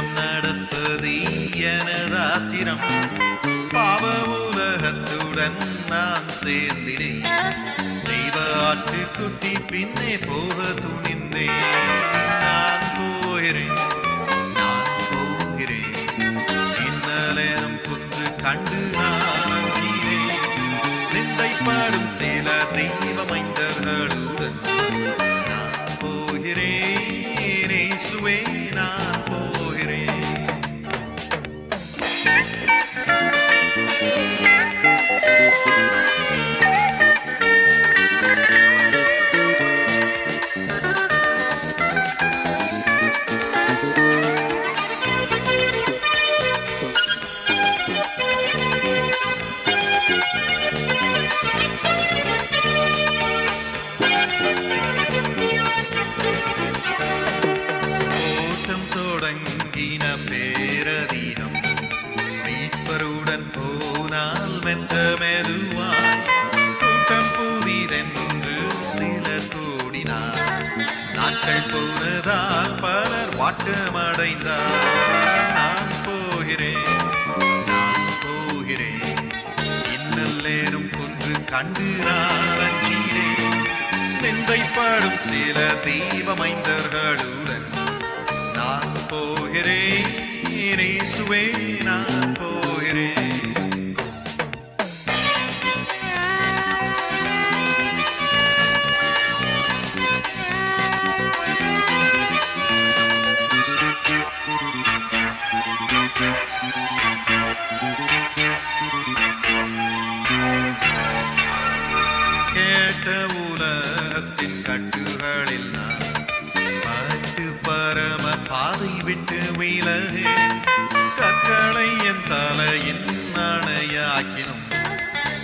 யுத்தம் நடப்பது எனதாத்திரம். பாவ உலகத்துடன் நான் சேர்ந்தினேன். தெய்வ ஆட்டுக்குட்டி பின்னே போக துணிந்தேன். நான் போகிறேன், நான் போகிறேன். இன்னலேனும் குன்று கண்டு நான் நிந்தைப்படும் சில தெய்வமைந்தர்களுடன் நான் போகிறேன். இயேசுவே நான் போகிறேன். பேரதிகம் மீட்பருடன் போனால் மெத்த மெதுவாய் கூட்டம் புதிதென்று சிலர் கூடினார். நாட்கள் போனதால் பலர் வாட்டமடைந்தார். நான் போகிறேன், நான் போகிறேன். இன்னல்லேனும் குன்று கண்டு நான் அஞ்சினேன். நிந்தைப்படும் சில தெய்வமைந்தர்களுடன் நான் போகிறேன். இயேசுவே நான் போகிறேன். கேட்ட உலகத்தின் கட்டுகளில் நான் பரம பாதை விட்டு விலகு. கற்களை என் தலையின் நாணையாக்கினும்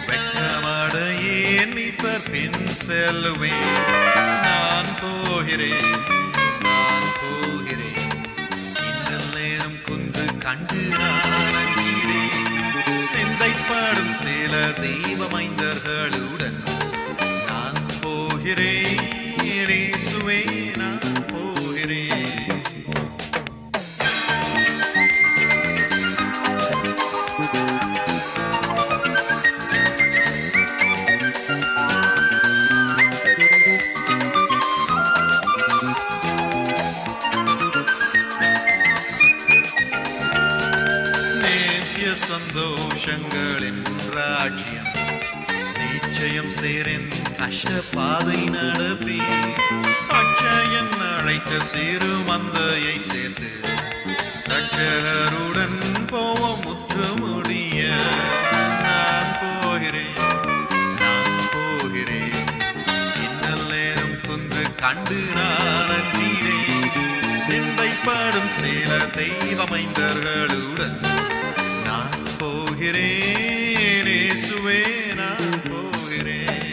வெட்கமடையேன் மீட்பர் பின் செல்லுவேன். நான் போகிறேன், நான் போகிறேன். இன்னல் நேரம் குன்று கண்டு நான் அஞ்சினேன். நிந்தைப்படும் சில தெய்வமைந்தர்களுடன் நான் போகிறேன். இயேசுவே நான் போகிறேன். சந்தோஷங்களின் ராஜ்யம் நிச்சயம் சேரன். கஷ்டப்பாதை நடப்பி அச்சயன் அழைத்த சிறு மந்தையை சேர்த்து ரட்சகருடன் போவோம் முற்று முடிய. நான் போகிறேன், நான் போகிறேன். இன்னல் நேரம் குன்று கண்டு நான் அஞ்சினேன். நிந்தைப்படும் சில தெய்வமைந்தர்களுடன் நான் போகிறேன். இயேசுவே நான் போகிறேன்.